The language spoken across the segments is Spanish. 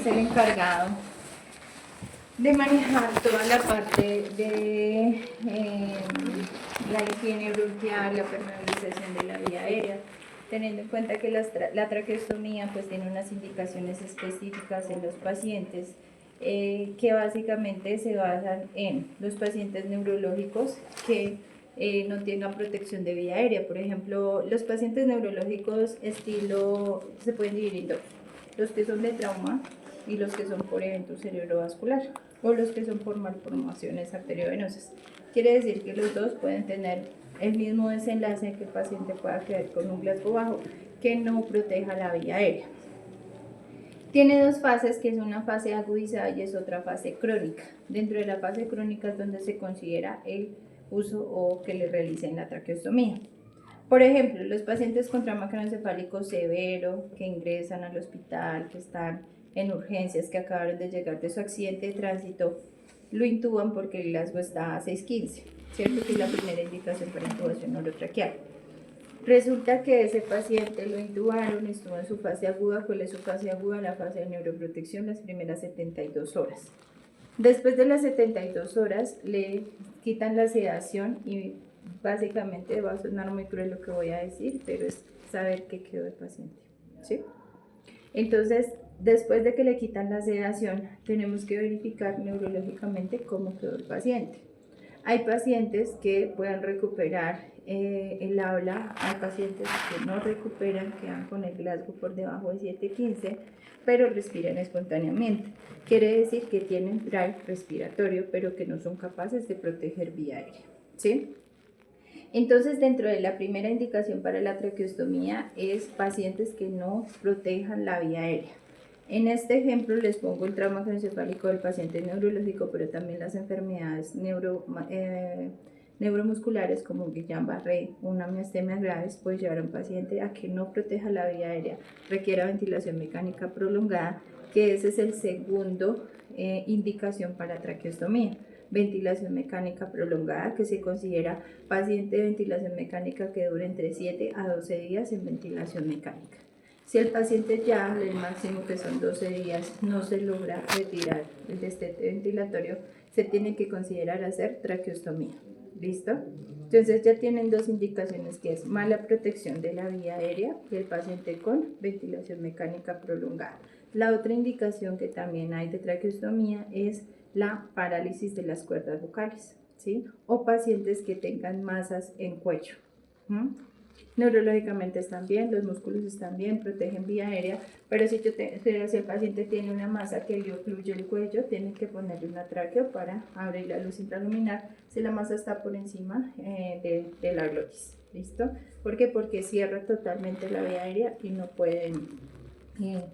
es el encargado de manejar toda la parte de la higiene bronquial, la permeabilización de la vía aérea, teniendo en cuenta que la traqueostomía pues tiene unas indicaciones específicas en los pacientes que básicamente se basan en los pacientes neurológicos que no tengan protección de vía aérea. Por ejemplo, los pacientes neurológicos estilo se pueden dividir en dos: los que son de trauma y los que son por evento cerebrovascular, o los que son por malformaciones arteriovenosas. Quiere decir que los dos pueden tener el mismo desenlace, que el paciente pueda quedar con un Glasgow bajo que no proteja la vía aérea. Tiene dos fases, que es una fase agudizada y es otra fase crónica. Dentro de la fase crónica es donde se considera el uso o que le realicen la traqueostomía. Por ejemplo, los pacientes con trauma craneoencefálico severo que ingresan al hospital, que están en urgencias, que acabaron de llegar de su accidente de tránsito, lo intuban porque el Glasgow está a 6,15, ¿cierto? Que es la primera indicación para intubación orotraqueal. Resulta que ese paciente lo intubaron, estuvo en su fase aguda. ¿Cuál es su fase aguda? La fase de neuroprotección, las primeras 72 horas. Después de las 72 horas le quitan la sedación y básicamente va a sonar muy cruel lo que voy a decir, pero es saber qué quedó el paciente, ¿sí? Entonces, después de que le quitan la sedación, tenemos que verificar neurológicamente cómo quedó el paciente. Hay pacientes que puedan recuperar el habla, hay pacientes que no recuperan, quedan con el Glasgow por debajo de 7,15, pero respiran espontáneamente. Quiere decir que tienen drive respiratorio, pero que no son capaces de proteger vía aérea, ¿sí? Entonces, dentro de la primera indicación para la traqueostomía es pacientes que no protejan la vía aérea. En este ejemplo les pongo el trauma craneoencefálico del paciente neurológico, pero también las enfermedades neuromusculares como Guillain-Barré, una miastenia graves, puede llevar a un paciente a que no proteja la vía aérea, requiera ventilación mecánica prolongada, que ese es el segundo indicación para traqueostomía. Ventilación mecánica prolongada, que se considera paciente de ventilación mecánica que dure entre 7 a 12 días en ventilación mecánica. Si el paciente ya, el máximo que son 12 días, no se logra retirar el destete ventilatorio, se tiene que considerar hacer traqueostomía. ¿Listo? Entonces ya tienen dos indicaciones, que es mala protección de la vía aérea y el paciente con ventilación mecánica prolongada. La otra indicación que también hay de traqueostomía es la parálisis de las cuerdas vocales, ¿sí? O pacientes que tengan masas en cuello. Neurológicamente están bien, los músculos están bien, protegen vía aérea, pero si el paciente tiene una masa que le ocluye el cuello, tienen que ponerle una tráqueo para abrir la luz intraluminar si la masa está por encima de la glotis. ¿Listo? ¿Por qué? Porque cierra totalmente la vía aérea y no pueden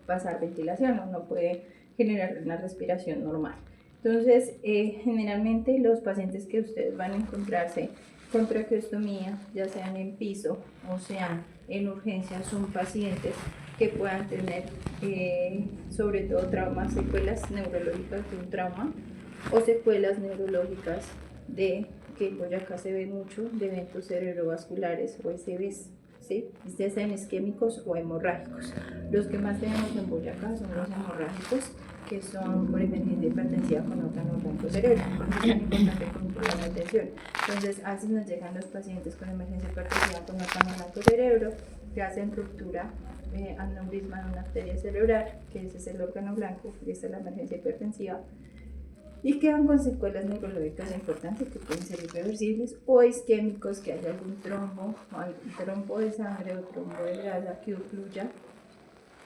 pasar ventilación, o no puede generar una respiración normal. Entonces, generalmente los pacientes que ustedes van a encontrarse con traqueostomía, ya sean en piso o sean en urgencia, son pacientes que puedan tener sobre todo traumas, secuelas neurológicas de un trauma o secuelas neurológicas de, que en Boyacá se ve mucho, de eventos cerebrovasculares o SBs, ¿sí? Ya sean isquémicos o hemorrágicos. Los que más tenemos en Boyacá son los hemorrágicos, que son por emergencia hipertensiva con órgano blanco cerebro. Es importante controlar la tensión. Entonces, a veces nos llegan los pacientes con emergencia hipertensiva con órgano blanco cerebro, que hacen ruptura aneurisma de una arteria cerebral, que ese es el órgano blanco, y esta es la emergencia hipertensiva, y quedan con secuelas neurológicas importantes que pueden ser irreversibles, o isquémicos, que haya algún trombo, o algún trombo de sangre o trombo de grasa que ocluya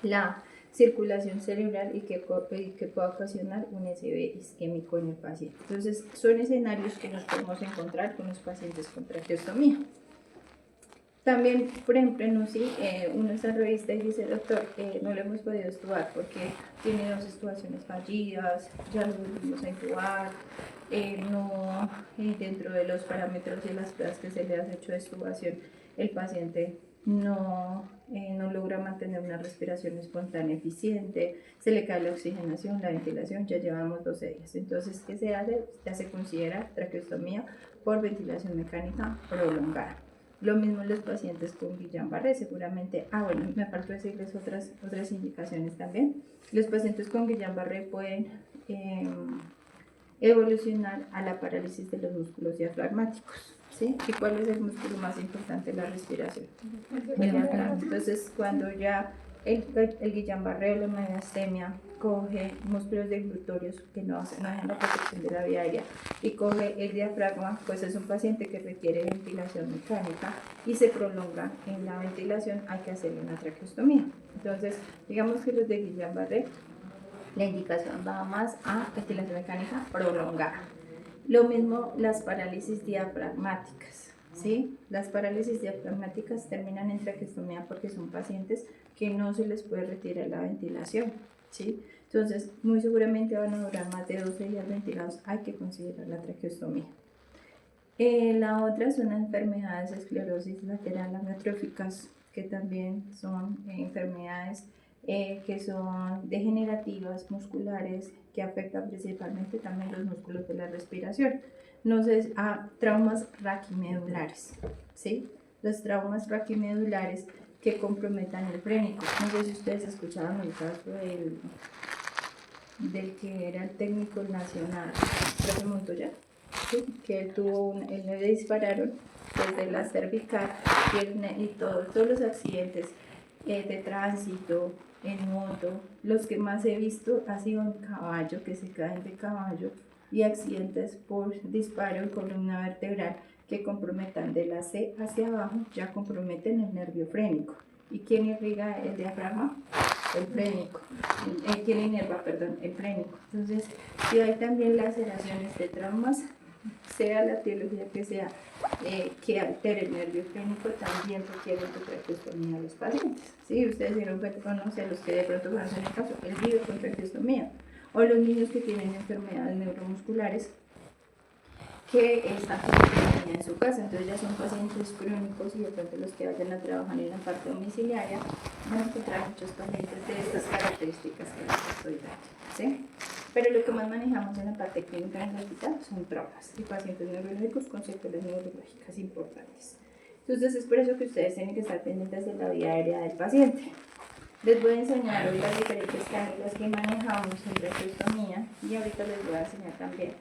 la circulación cerebral y que pueda ocasionar un SB isquémico en el paciente. Entonces, son escenarios que nos podemos encontrar con los pacientes con traqueostomía. También, por ejemplo, en UCI, uno está en revista y dice: doctor, no lo hemos podido extubar porque tiene dos extubaciones fallidas, ya lo volvimos a extubar, no, dentro de los parámetros y las pruebas que se le ha hecho de extubación, el paciente no logra mantener una respiración espontánea eficiente, se le cae la oxigenación, la ventilación, ya llevamos 12 días. Entonces, ¿qué se hace? Ya se considera traqueostomía por ventilación mecánica prolongada. Lo mismo los pacientes con Guillain-Barré, seguramente. Bueno, me faltó decirles otras indicaciones también. Los pacientes con Guillain-Barré pueden evolucionar a la parálisis de los músculos diafragmáticos. ¿Sí? ¿Y cuál es el músculo más importante de la respiración? El diafragma. Entonces, cuando ya el Guillain-Barré o la mediastemia coge músculos deglutorios que no dejan la protección de la vía aérea y coge el diafragma, pues es un paciente que requiere ventilación mecánica y se prolonga en la ventilación, hay que hacerle una traqueostomía. Entonces, digamos que los de Guillain-Barré, la indicación va más a ventilación mecánica prolongada. Lo mismo las parálisis diafragmáticas, ¿sí? Las parálisis diafragmáticas terminan en traqueostomía porque son pacientes que no se les puede retirar la ventilación, ¿sí? Entonces, muy seguramente van a durar más de 12 días ventilados, hay que considerar la traqueostomía. La otra son enfermedades de esclerosis lateral amiotróficas, que también son enfermedades que son degenerativas, musculares, que afectan principalmente también los músculos de la respiración. No sé, traumas raquimedulares, ¿sí? Los traumas raquimedulares que comprometan el frénico. No sé si ustedes escuchaban el caso del que era el técnico nacional, profe Montoya, ¿sí? Que él le dispararon desde la cervical y todos los accidentes de tránsito, en moto, los que más he visto ha sido en caballo, que se caen de caballo, y accidentes por disparo en columna vertebral que comprometan de la C hacia abajo, ya comprometen el nervio frénico. ¿Y quién irriga el diafragma? El frénico. ¿Quién inerva, perdón? El frénico. Entonces, si hay también laceraciones de traumas, sea la etiología que sea, que altere el nervio frénico, también requiere de traqueostomía a los pacientes. ¿Sí? Ustedes dieron cuenta, no sé, los que de pronto conocen el caso, él vive con traqueostomía. O los niños que tienen enfermedades neuromusculares que están con traqueostomía en su casa. Entonces ya son pacientes crónicos y de pronto los que vayan a trabajar en la parte domiciliaria van a encontrar muchos pacientes de estas características que les estoy dando. ¿Sí? Pero lo que más manejamos en la parte clínica en el hospital son traumas y pacientes neurológicos con secuelas neurológicas importantes. Entonces es por eso que ustedes tienen que estar pendientes de la vía aérea del paciente. Les voy a enseñar hoy las diferentes cánulas que manejamos en traqueostomía y ahorita les voy a enseñar también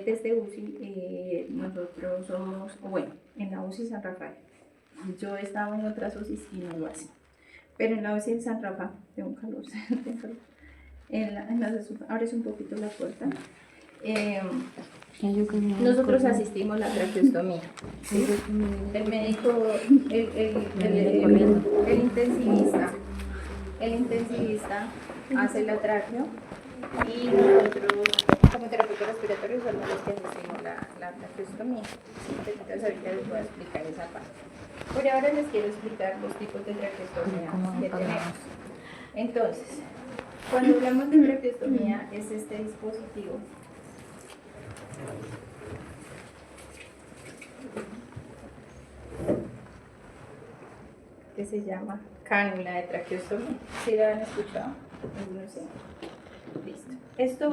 desde UCI. Nosotros somos, bueno, en la UCI San Rafael. Yo he estado en otras UCI y no lo hacen, pero en la UCI San Rafael, tengo un calor, abres un poquito la puerta. Nosotros asistimos a la traqueostomía. ¿Sí? El médico, el intensivista hace la traceo y nosotros, como terapeuta respiratorio, somos los que asistimos la traqueostomía. Entonces ahorita les voy a explicar esa parte. Por ahora les quiero explicar los tipos de traqueostomía que tenemos. Entonces, cuando hablamos de traqueostomía es este dispositivo que se llama cánula de traqueostomía. ¿Sí la han escuchado? No sé. Listo. Esto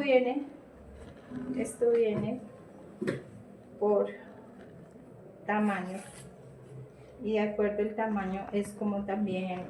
viene por tamaño. Y de acuerdo al tamaño es como también,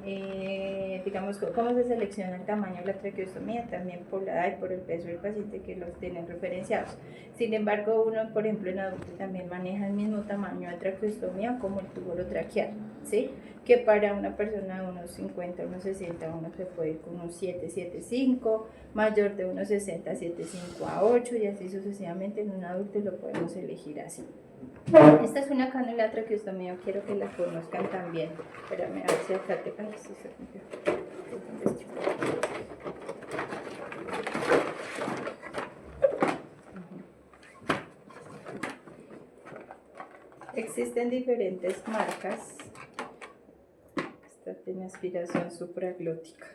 digamos, cómo se selecciona el tamaño de la traqueostomía, también por la edad y por el peso del paciente que los tienen referenciados. Sin embargo, uno, por ejemplo, en adulto también maneja el mismo tamaño de traqueostomía como el tubo traqueal, ¿sí? Que para una persona de unos 50, unos 60, uno se puede ir con unos 7, 7,5, mayor de unos 60, 7,5 a 8 y así sucesivamente. En un adulto lo podemos elegir así. Esta es una cánula traqueostomía, quiero que la conozcan también. Espérame, a ver si acá te... Ay, sí se rompió. Existen diferentes marcas. Esta tiene aspiración supraglótica,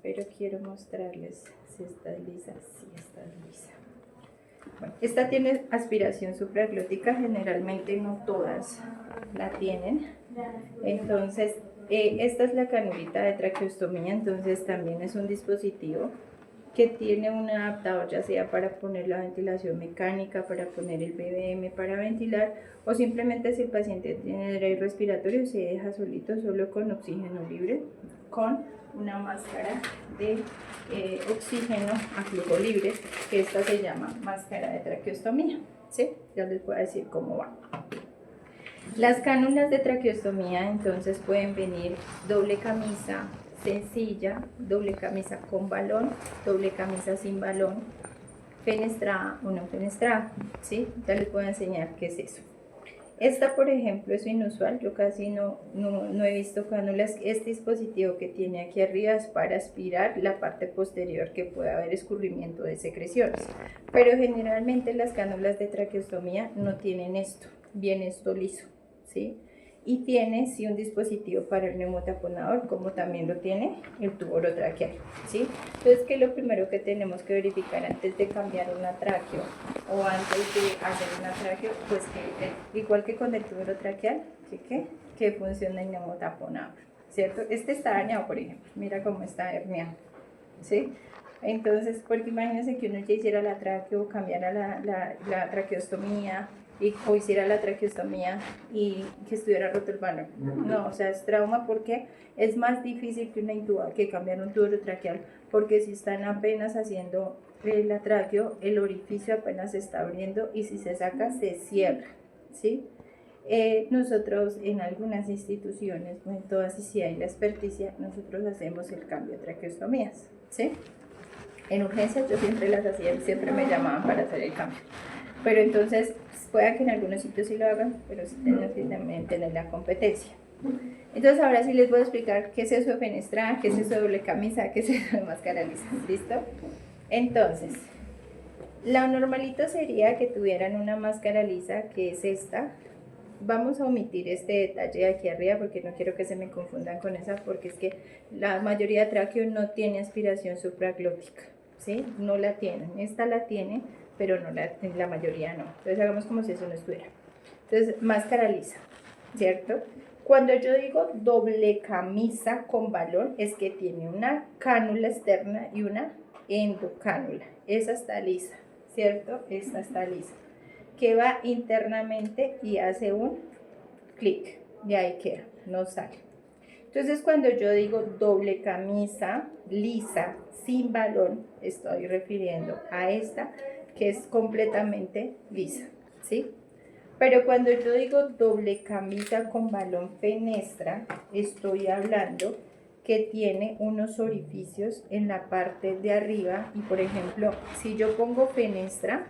pero quiero mostrarles si está lisa. Sí, está lisa. Bueno, esta tiene aspiración supraglótica, generalmente no todas la tienen. Entonces, esta es la canulita de traqueostomía, entonces también es un dispositivo que tiene un adaptador, ya sea para poner la ventilación mecánica, para poner el BBM para ventilar, o simplemente si el paciente tiene delay respiratorio se deja solito, solo con oxígeno libre, con una máscara de oxígeno a flujo libre, que esta se llama máscara de traqueostomía, ¿sí? Ya les voy a decir cómo va. Las cánulas de traqueostomía entonces pueden venir doble camisa sencilla, doble camisa con balón, doble camisa sin balón, fenestrada o no fenestrada, ¿sí? Ya les voy a enseñar qué es eso. Esta, por ejemplo, es inusual, yo casi no he visto cánulas. Este dispositivo que tiene aquí arriba es para aspirar la parte posterior que pueda haber escurrimiento de secreciones, pero generalmente las cánulas de traqueostomía no tienen esto, viene esto liso, ¿sí? Y tiene sí un dispositivo para el neumotaponador, como también lo tiene el tubo orotraqueal, ¿sí? Entonces, ¿qué es lo primero que tenemos que verificar antes de cambiar una tráqueo o antes de hacer una tráqueo? Pues que igual que con el tubo orotraqueal, que funcione el neumotaponador, ¿cierto? Este está dañado, por ejemplo, mira cómo está herniado, ¿sí? Entonces, porque imagínense que uno ya hiciera la tráqueo, cambiara la traqueostomía, o hiciera la traqueostomía y que estuviera roto el balón. No, o sea, es trauma porque es más difícil que una intuba, que cambiar un tubo orotraqueal, porque si están apenas haciendo la tráqueo, el orificio apenas se está abriendo y si se saca, se cierra, ¿sí? Nosotros en algunas instituciones, no en todas y si hay la experticia, nosotros hacemos el cambio de traqueostomías, ¿sí? En urgencias yo siempre las hacía y siempre me llamaban para hacer el cambio. Pero entonces, puede que en algunos sitios sí lo hagan, pero sí tienen que también tener la competencia. Entonces, ahora sí les voy a explicar qué es eso de fenestrada, qué es eso de doble camisa, qué es eso de máscara lisa. ¿Listo? Entonces, lo normalito sería que tuvieran una máscara lisa, que es esta. Vamos a omitir este detalle de aquí arriba porque no quiero que se me confundan con esa, porque es que la mayoría de tráqueo no tiene aspiración supraglótica, ¿sí? No la tienen. Esta la tiene, pero no la mayoría no. Entonces hagamos como si eso no estuviera. Entonces, máscara lisa, ¿cierto? Cuando yo digo doble camisa con balón, es que tiene una cánula externa y una endocánula. Esa está lisa, ¿cierto? Esta está lisa, que va internamente y hace un clic, y ahí queda, no sale. Entonces, cuando yo digo doble camisa lisa sin balón, estoy refiriendo a esta que es completamente lisa, ¿sí? Pero cuando yo digo doble camisa con balón fenestra, estoy hablando que tiene unos orificios en la parte de arriba y, por ejemplo, si yo pongo fenestra,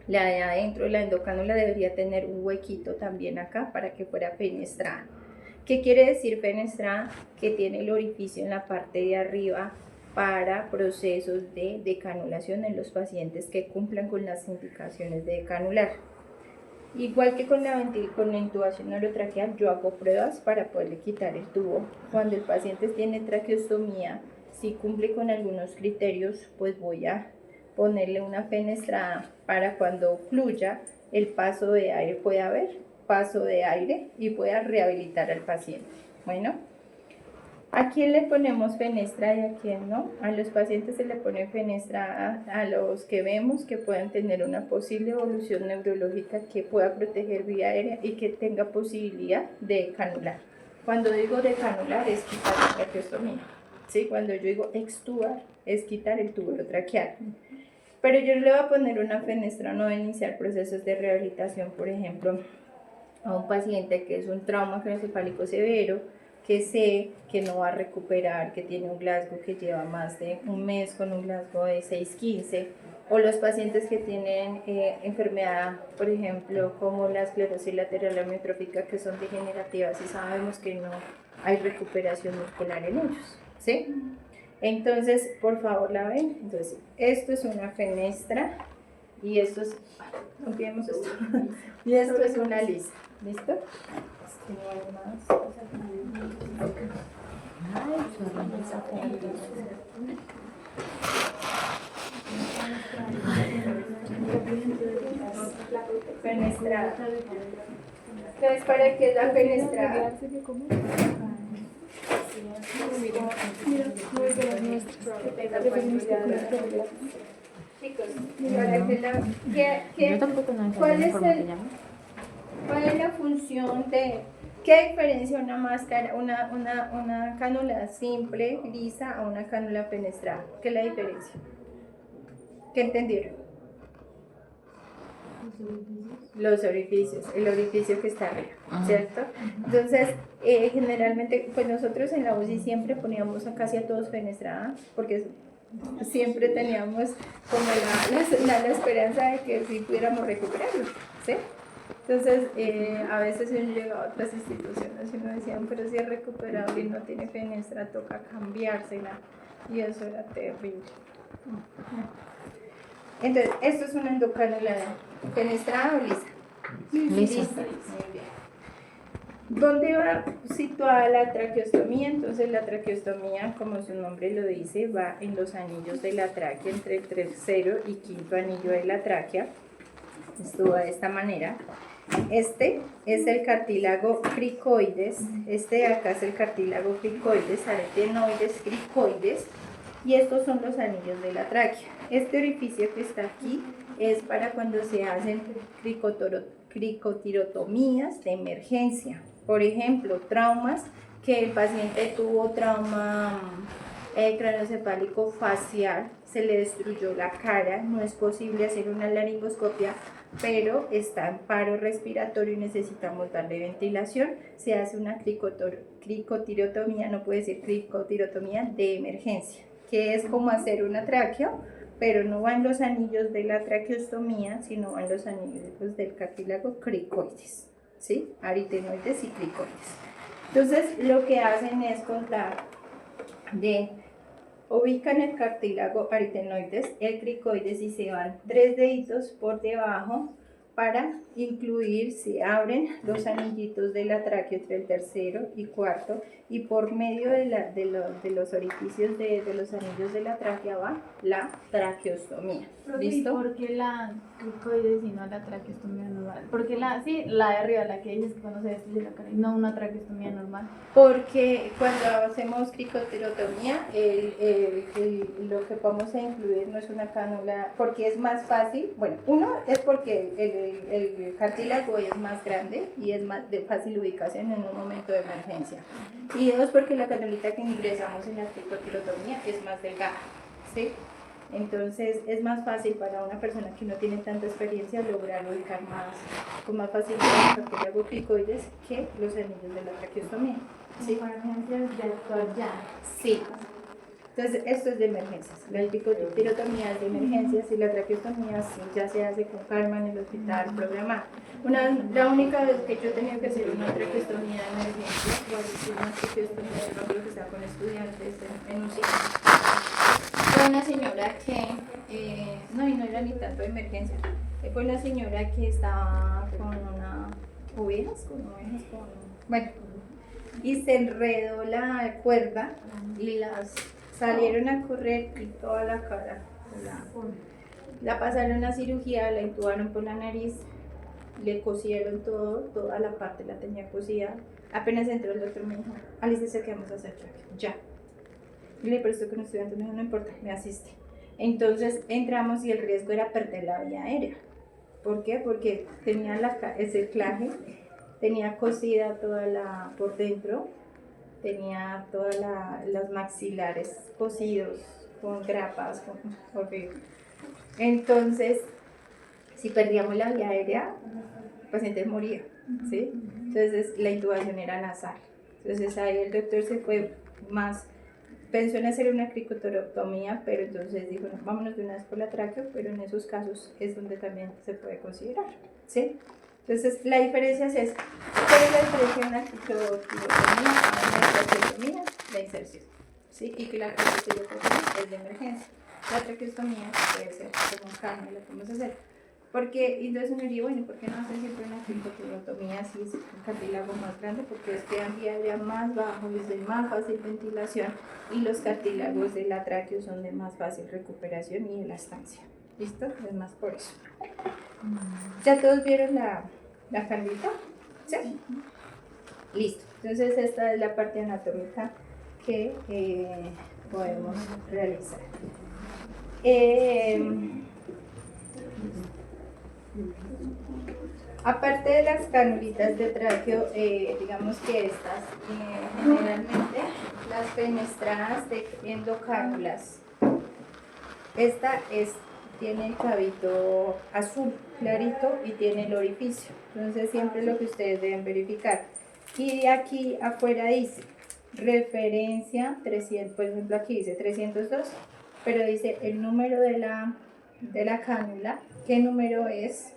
la de adentro, la endocánula, debería tener un huequito también acá para que fuera fenestrada. ¿Qué quiere decir fenestrada? Que tiene el orificio en la parte de arriba para procesos de decanulación en los pacientes que cumplan con las indicaciones de decanular. Igual que con la intubación orotraqueal, yo hago pruebas para poderle quitar el tubo. Cuando el paciente tiene traqueostomía, si cumple con algunos criterios, pues voy a ponerle una fenestrada para cuando fluya el paso de aire, pueda haber paso de aire y pueda rehabilitar al paciente. Bueno, ¿a quién le ponemos fenestra y a quién no? A los pacientes se le pone fenestra a los que vemos que puedan tener una posible evolución neurológica que pueda proteger vía aérea y que tenga posibilidad de canular. Cuando digo de canular es quitar la traqueostomía, ¿sí? Cuando yo digo extubar es quitar el tubo traqueal. Pero yo le voy a poner una fenestra, no voy a iniciar procesos de rehabilitación, por ejemplo, a un paciente que es un trauma craneoencefálico severo, que sé que no va a recuperar, que tiene un Glasgow que lleva más de un mes con un Glasgow de 6,15, o los pacientes que tienen enfermedad, por ejemplo, como la esclerosis lateral amiotrófica, que son degenerativas y sabemos que no hay recuperación muscular en ellos, ¿sí? Entonces, por favor, la ven. Entonces, esto es una fenestra y esto es, ampliemos esto, y esto es una lisa, ¿listo? Es que no hay más. Fenestrada. Entonces, ¿para qué es la fenestrada? Chicos, para que Yo tampoco no ¿cuál entiendo es cómo se llama. ¿cuál es la función de qué diferencia una máscara, una cánula simple, lisa, a una cánula fenestrada? ¿Qué es la diferencia? ¿Qué entendieron? Los orificios, el orificio que está arriba, ¿cierto? Entonces, generalmente, pues nosotros en la UCI siempre poníamos a casi a todos fenestrada, porque siempre teníamos como la esperanza de que sí pudiéramos recuperarlo, ¿sí? Entonces, a veces uno llegaba a otras instituciones y uno decían, pero si es recuperable y no tiene fenestra, toca cambiársela, y eso era terrible. Entonces, esto es una endocannulada, fenestrada o lisa. Lisa. Muy bien. ¿Dónde va situada la traqueostomía? Entonces la traqueostomía, como su nombre lo dice, va en los anillos de la tráquea, entre el tercero y quinto anillo de la tráquea. Esto va de esta manera. Este es el cartílago cricoides, este de acá es el cartílago cricoides, aretenoides, cricoides, y estos son los anillos de la tráquea. Este orificio que está aquí es para cuando se hacen cricotirotomías de emergencia. Por ejemplo, traumas, que el paciente tuvo trauma craneoencefálico facial, se le destruyó la cara, no es posible hacer una laringoscopia, pero está en paro respiratorio y necesitamos darle ventilación, se hace una cricotirotomía, no puede decir cricotirotomía de emergencia, que es como hacer una traqueo, pero no van los anillos de la traqueostomía, sino van los anillos del cartílago cricoides, ¿sí? Aritenoides y cricoides. Entonces, lo que hacen es contar ubican el cartílago aritenoides, el cricoides y se van 3 deditos por debajo para incluir, se abren los anillitos de la tráquea entre el tercero y cuarto y por medio de los orificios de los anillos de la tráquea va la traqueostomía. ¿Listo? ¿Y por qué la cricoides y no la traqueostomía normal? Porque la de arriba, la que dices que cuando se destruye la cara, y no una traqueostomía normal. Porque cuando hacemos cricotirotomía, lo que vamos a incluir no es una cánula, porque es más fácil. Bueno, uno es porque el cartílago es más grande y es más de fácil ubicación en un momento de emergencia. Y dos, porque la canulita que ingresamos en la cricotirotomía es más delgada, ¿sí? Entonces es más fácil para una persona que no tiene tanta experiencia lograr ubicar con más facilidad el cartílago cricoides que los anillos de la traqueostomía. Sí, para emergencias de actuar ya. Sí. Entonces esto es de emergencias. La cricotirotomía es de emergencias y la traqueostomía sí, ya se hace con calma en el hospital programado. La única vez que yo tenía que hacer una traqueostomía de emergencia, una traqueostomía de creo que estaba con estudiantes en un sitio. Fue una señora que, no, y no era ni tanto de emergencia, fue una señora que estaba con ovejas, bueno, y se enredó la cuerda y las salieron a correr y toda la cara, la pasaron a cirugía, la intubaron por la nariz, le cosieron toda la parte la tenía cosida, apenas entró el doctor me dijo, Alicia, ¿qué vamos a hacer? Ya. Y le prestó con un estudiante, me dijo, no importa, me asiste. Entonces entramos y el riesgo era perder la vía aérea. ¿Por qué? Porque tenía ese claje, tenía cosida por dentro, tenía todas los maxilares cosidos, con grapas, horrible. Entonces, si perdíamos la vía aérea, el paciente moría, ¿sí? Entonces la intubación era nasal. Entonces ahí el doctor se fue más. Pensó en hacer una cricototomía, pero entonces dijo, no, vámonos de una vez por la tráquea, pero en esos casos es donde también se puede considerar, ¿sí? Entonces, la diferencia es esta. ¿Cuál es la diferencia en una cricototomía a una traqueostomía? La inserción, ¿sí? Y que la cricototomía es de emergencia. La traqueostomía puede ser con calma, la podemos hacer. Porque, y entonces uno diría, bueno, ¿por qué no hacen siempre una cricotirotomía así, es un cartílago más grande? Porque es que vía aérea más bajo, es de más fácil ventilación y los cartílagos de la tráqueo son de más fácil recuperación y elastancia. ¿Listo? Es más por eso. ¿Ya todos vieron la carnita? ¿Sí? Listo. Entonces esta es la parte anatómica que podemos realizar. Aparte de las canulitas de tráqueo, digamos que estas generalmente las fenestradas de endocánulas. Esta tiene el cabito azul clarito y tiene el orificio. Entonces siempre lo que ustedes deben verificar. Y de aquí afuera dice referencia 300, por ejemplo aquí dice 302, pero dice el número de la cánula, ¿qué número es?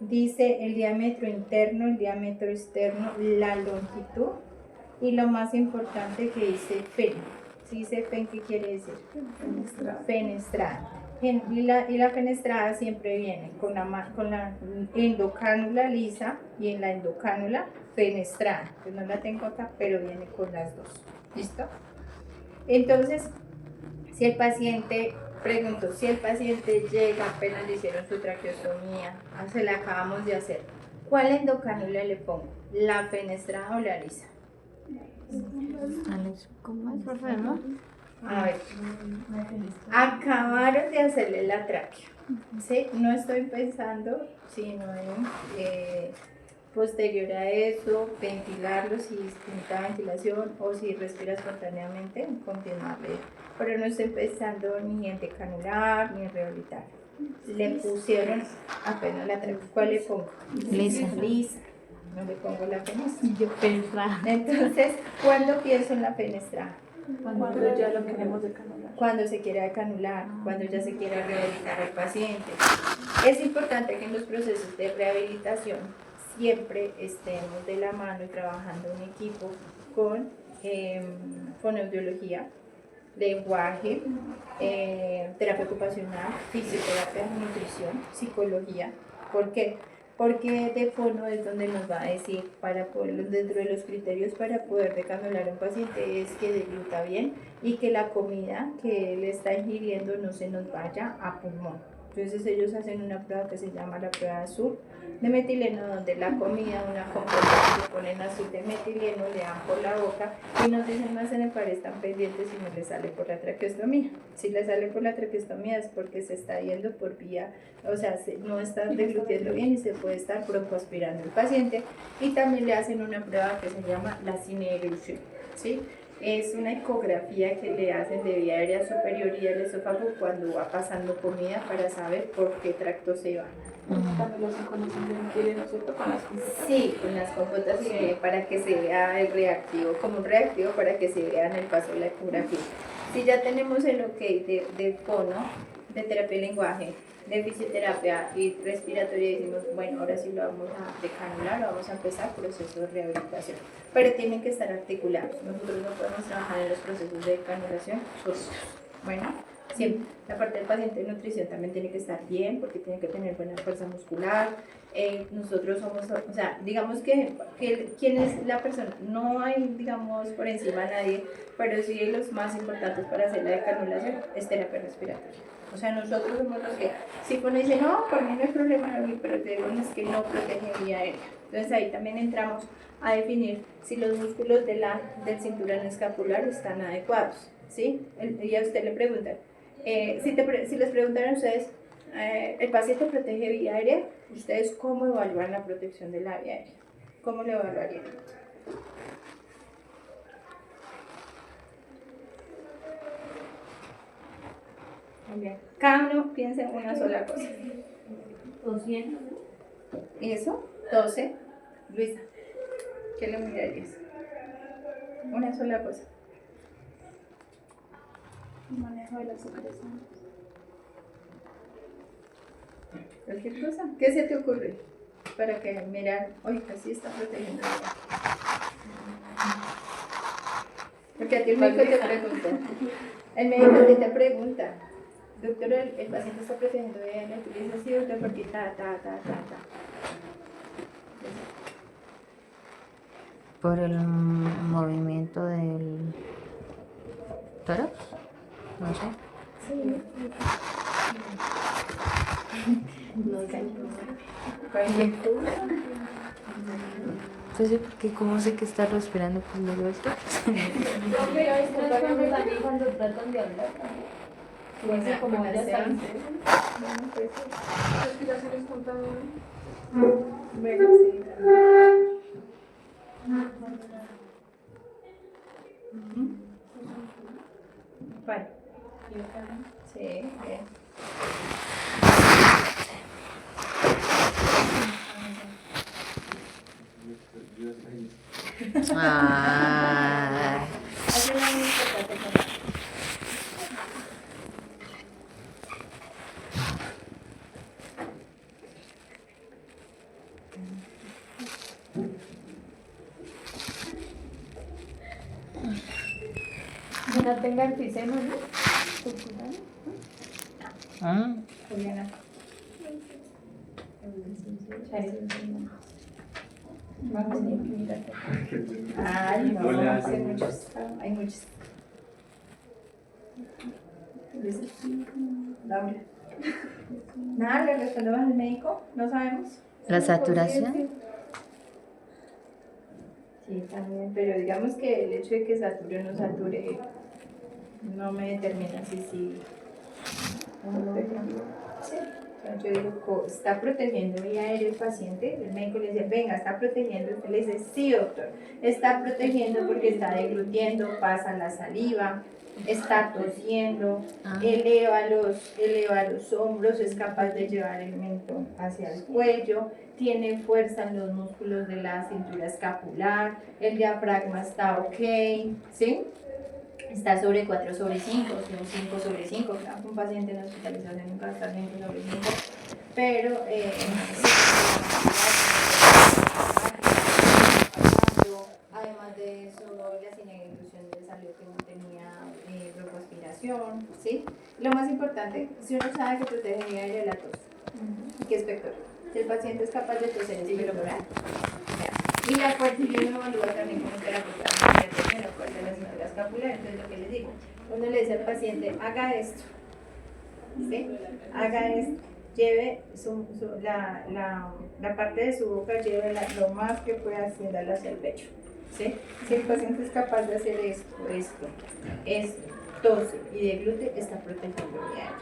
Dice el diámetro interno, el diámetro externo, la longitud y lo más importante que dice fen. Si dice fen, ¿qué quiere decir? Fenestrada. Y la fenestrada siempre viene con la endocánula lisa y en la endocánula fenestrada. Yo no la tengo acá, pero viene con las dos. ¿Listo? Entonces, si el paciente llega, apenas le hicieron su traqueostomía, se la acabamos de hacer, ¿cuál endocánula le pongo? ¿La fenestrada o la lisa? ¿Cómo es, profe, no? A ver, acabaron de hacerle la tráquea, ¿sí? No estoy pensando, sino en posterior a eso, ventilarlo si necesita ventilación o si respira espontáneamente, continuarle. Pero no estoy pensando ni en decanular ni en rehabilitar. Le pusieron apenas la tráquea. ¿Cuál le pongo? Lisa. Lisa. No le pongo la fenestra. Yo pensaba. Entonces, ¿cuándo pienso en la fenestra? Cuando ya lo queremos decanular. Cuando se quiera decanular, cuando ya se quiera rehabilitar al paciente. Es importante que en los procesos de rehabilitación siempre estemos de la mano y trabajando en equipo con fonoaudiología, lenguaje, terapia ocupacional, fisioterapia, nutrición, psicología. ¿Por qué? Porque de fono es donde nos va a decir, dentro de los criterios para poder decanular a un paciente, es que degluta bien y que la comida que él está ingiriendo no se nos vaya a pulmón. Entonces ellos hacen una prueba que se llama la prueba azul de metileno, donde la comida, una compota, le ponen azul de metileno, le dan por la boca y nos dicen más en el par, están pendientes si no le sale por la traqueostomía. Si le sale por la traqueostomía es porque se está yendo por vía, o sea, no está deglutiendo bien y se puede estar broncoaspirando el paciente. Y también le hacen una prueba que se llama la cineerupción, ¿sí? Es una ecografía que le hacen de vía aérea superior y del esófago cuando va pasando comida para saber por qué tracto se va. También lo hacen con los ingredientes, ¿no es cierto? Con las compotas. Sí, con las compotas para que se vea el reactivo, como un reactivo para que se vea en el paso de la ecografía. Si ya tenemos el ok de fono, de terapia de lenguaje, de fisioterapia y respiratoria, decimos, bueno, ahora sí lo vamos a decanular, vamos a empezar proceso de rehabilitación. Pero tienen que estar articulados. Nosotros no podemos trabajar en los procesos de decanulación solos. Bueno, siempre. La parte del paciente de nutrición también tiene que estar bien porque tiene que tener buena fuerza muscular. Nosotros somos, o sea, digamos que quién es la persona, no hay, digamos, por encima nadie, pero sí los más importantes para hacer la decanulación es terapia respiratoria. O sea, nosotros somos los que, si uno dice, no, por mí no hay problema, pero te digo, es que no protege vía aérea. Entonces ahí también entramos a definir si los músculos del cinturón escapular están adecuados, ¿sí? Y a usted le preguntan, si les preguntan a ustedes, ¿el paciente protege vía aérea? ¿Ustedes cómo evalúan la protección de la vía aérea? ¿Cómo lo evaluarían? Muy bien. Cada uno piensa en una sola cosa. 200. ¿Eso? 12. Luisa, ¿qué le mirarías? Una sola cosa. Manejo de las secreciones. Cualquier cosa. ¿Qué se te ocurre? Para que mirar, oye, así está protegiendo. Porque a ti el médico te pregunta. El médico a ti te pregunta. Doctor, el paciente está protegiendo bien, le utiliza así, doctor, porque ta. Por el movimiento del tórax, no sé. Sí. Cualquier cosa. Pues sí, porque como sé que está respirando por los vueltos. Pero es cuando también cuando tratan de hablar también. Bueno, Como bueno, ya sea. está. Bueno, pues sí. Es que ya se les contaba. Bueno, sí. Vale. Sí, bien. Ay. Hace una muy importante cosa. Que no tenga enfisema, ¿no? Ah, Juliana. Vamos a mirarte. Ay, no, Hola. hay muchos. Hay muchos. Laura. Nada, le respondemos al médico, no sabemos. la saturación. Sí, también, pero digamos que el hecho de que sature o no sature no me determina si sí o no. Sí. O sea, yo digo, ¿está protegiendo vía aérea el paciente? El médico le dice, venga, ¿está protegiendo? Usted le dice, sí, doctor, está protegiendo porque está deglutiendo, pasa la saliva, está tosiendo, eleva los hombros, es capaz de llevar el mentón hacia el cuello, tiene fuerza en los músculos de la cintura escapular, el diafragma está ok, ¿sí? Está sobre 4/5, son 5/5, claro que un paciente en hospitalización nunca va a estar 5/5, pero además de eso, la sineglución de salió que no tenía broncoaspiración, ¿sí? Lo más importante, si uno sabe que protege vía aérea la tos, ¿qué es vector? Si el paciente es capaz de toser es viral. Y la fuerza, yo me evalúo también como terapeuta de la fuerza de la cintura escapular. Entonces, lo que les digo, uno le dice al paciente, haga esto, ¿sí? Haga esto, lleve la parte de su boca, llévela lo más que pueda haciéndola hacia el pecho, ¿sí? Si el paciente es capaz de hacer esto, tose y deglute, está protegiendo vía aérea.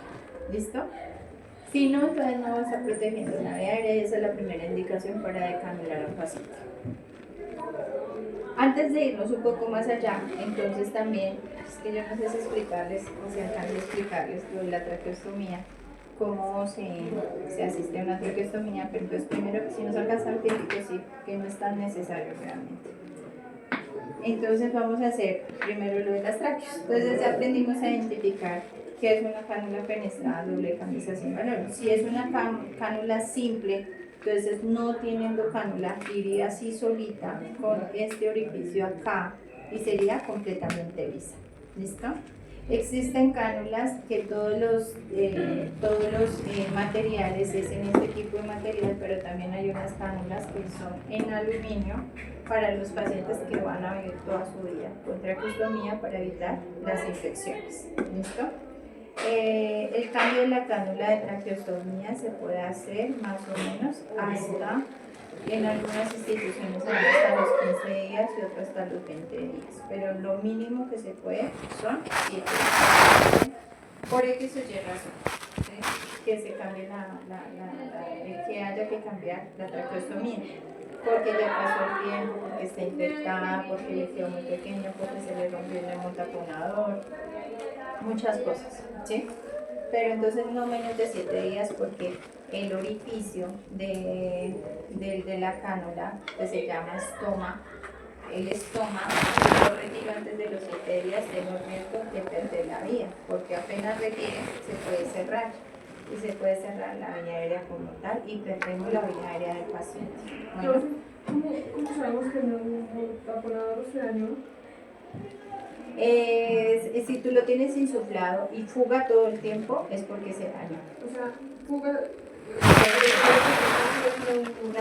¿Listo? Si no, entonces no va a estar protegiendo la vía aérea y esa es la primera indicación para decanular al paciente. Antes de irnos un poco más allá, entonces también, es que yo no sé si explicarles, o sea, alcanzo a explicarles lo de la traqueostomía, cómo se asiste a una traqueostomía, pero entonces primero, si nos alcanza el tiempo, sí, que no es tan necesario realmente. Entonces vamos a hacer primero lo de las tráqueos. Entonces ya aprendimos a identificar qué es una cánula fenestrada doble camisa sin valor. Si es una cánula simple, entonces no teniendo cánula, iría así solita con este orificio acá y sería completamente lisa. ¿Listo? Existen cánulas que todos los materiales es en este tipo de material, pero también hay unas cánulas que son en aluminio para los pacientes que van a vivir toda su vida con traqueostomía para evitar las infecciones. ¿Listo? El cambio de la cánula de traqueostomía se puede hacer más o menos hasta, en algunas instituciones hasta los 15 días y otras hasta los 20 días, pero lo mínimo que se puede son 7 días. Por X o Y razón, ¿sí? Que se cambie que haya que cambiar la traqueostomía, porque ya pasó el tiempo, porque está infectada, porque le quedó muy pequeño, porque se le rompió el hemotaponador, muchas cosas, ¿sí? Pero entonces no menos de 7 días porque el orificio de la cánula, que se llama estoma, el estómago, si lo retiro antes de los 7 días, tengo riesgo de perder la vía, porque apenas retire se puede cerrar. Y se puede cerrar la vía aérea como tal y perdemos la vía aérea del paciente. Bueno, ¿Cómo sabemos que no taponador se dañó? Si tú lo tienes insuflado y fuga todo el tiempo, es porque se daña. O sea, fuga. Una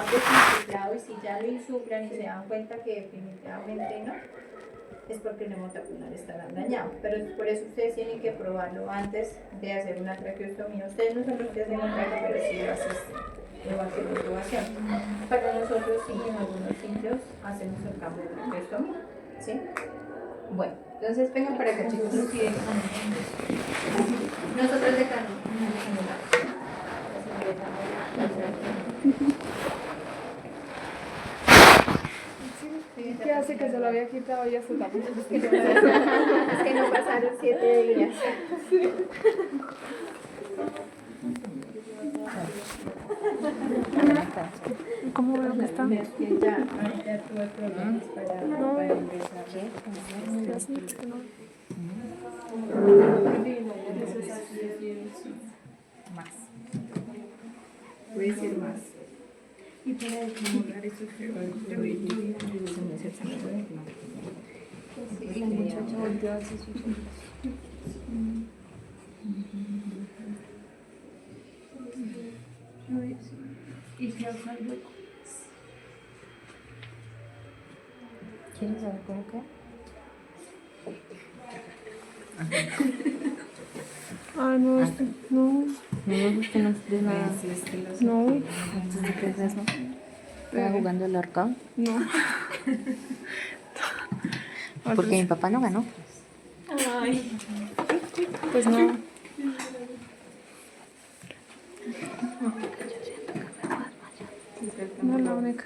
insuflado y si ya lo insuflan y se dan cuenta que definitivamente no, es porque el hematopunal estará dañado. Pero por eso ustedes tienen que probarlo antes de hacer una traqueostomía. Ustedes no son los que hacen el traque, pero sí lo asisten. O hacen la intubación. Para nosotros sí, en algunos sitios hacemos el cambio de traqueostomía. ¿Sí? Bueno, entonces vengan para acá, chicos. Nosotros de acá no. ¿Qué hace que se lo había quitado y ya se tapó? Es que no pasaron 7 días. ¿Cómo veo que está? Es que ya tuve problemas para empezar. Más. Voy a decir más. Y para acomodar esos La muchacha volteó hacia sus ojos. Y se alza el hueco. ¿Quieres saber cómo qué? Ah, no, esto, no, No me gusta, no de nada. no, Entonces, ¿qué es eso? Estaba jugando al arcade. no. Porque mi papá no ganó. Ay, pues no. No, la única.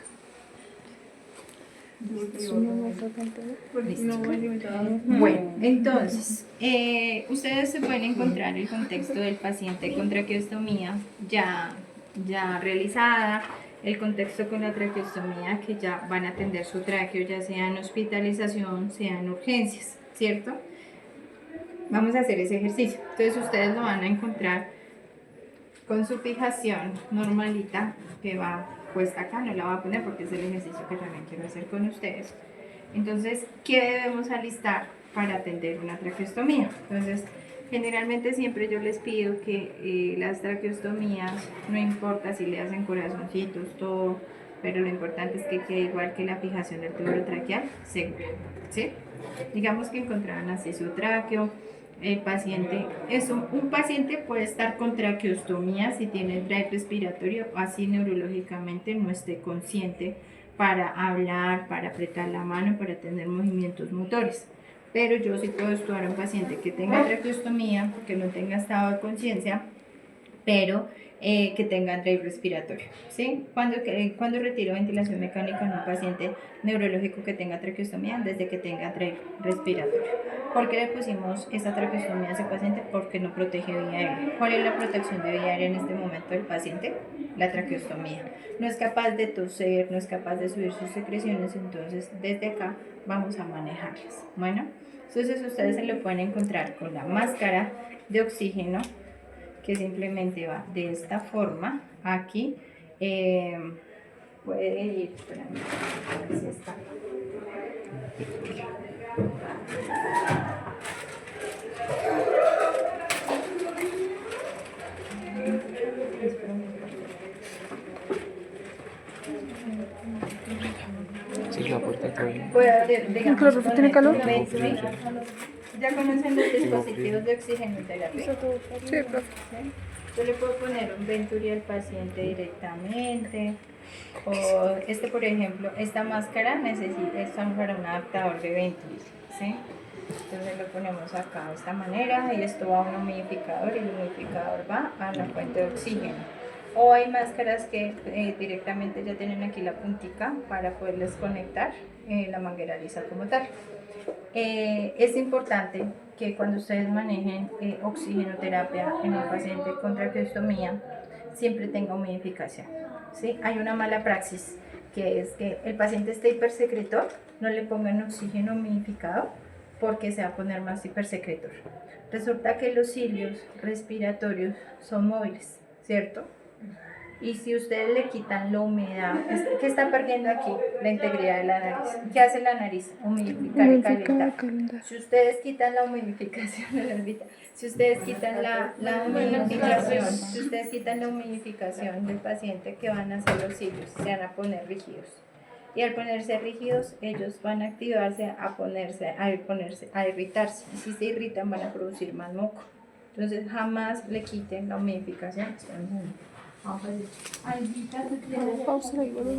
Bueno, entonces, ustedes se pueden encontrar el contexto del paciente con traqueostomía ya realizada, el contexto con la traqueostomía que ya van a atender su tráqueo, ya sea en hospitalización, sea en urgencias, ¿cierto? Vamos a hacer ese ejercicio. Entonces, ustedes lo van a encontrar con su fijación normalita que va puesta acá, no la voy a poner porque es el ejercicio que también quiero hacer con ustedes. Entonces, ¿qué debemos alistar para atender una traqueostomía? Entonces, generalmente siempre yo les pido que las traqueostomías, no importa si le hacen corazoncitos, todo, pero lo importante es que quede igual que la fijación del tubo traqueal, segura, ¿sí? Digamos que encontraron así su tráqueo. El paciente, un paciente puede estar con traqueostomía si tiene drive respiratorio, así neurológicamente no esté consciente para hablar, para apretar la mano, para tener movimientos motores. Pero yo sí puedo estudiar a un paciente que tenga traqueostomía, que no tenga estado de conciencia, pero que tengan drive respiratorio, ¿sí? Cuando retiro ventilación mecánica en un paciente neurológico que tenga traqueostomía, desde que tenga drive respiratorio. ¿Por qué le pusimos esa traqueostomía a ese paciente? Porque no protege vía aérea. ¿Cuál es la protección de vía aérea en este momento del paciente? La traqueostomía. No es capaz de toser, no es capaz de subir sus secreciones, entonces desde acá vamos a manejarlas. Bueno, entonces ustedes se lo pueden encontrar con la máscara de oxígeno, que simplemente va de esta forma aquí. Puede ir, espérame, a ver si está. Sí, la puerta está bien. ¿El clorofil tiene calor? Ya conocen los dispositivos de oxigenoterapia. Sí, profe. Yo le puedo poner un Venturi al paciente directamente. O por ejemplo, esta máscara necesita para un adaptador de Venturi, ¿sí? Entonces lo ponemos acá de esta manera y esto va a un humidificador y el humidificador va a la fuente de oxígeno. O hay máscaras que directamente ya tienen aquí la puntica para poderles conectar la manguera lisa como tal. Es importante que cuando ustedes manejen oxigenoterapia en un paciente con traqueostomía, siempre tenga humidificación, ¿sí? Hay una mala praxis que es que el paciente esté hipersecretor, no le pongan oxígeno humidificado porque se va a poner más hipersecretor. Resulta que los cilios respiratorios son móviles, ¿cierto? Y si ustedes le quitan la humedad, ¿qué está perdiendo aquí? La integridad de la nariz. ¿Qué hace la nariz? Humidificar y calentar. Si ustedes quitan la humidificación, si ustedes quitan la humidificación del paciente, ¿qué van a hacer los cilios? Se van a poner rígidos. y al ponerse rígidos ellos van a activarse a irritarse, y si se irritan van a producir más moco. Entonces jamás le quiten la humidificación. Alguita se tiene. Pausa y vuelvo.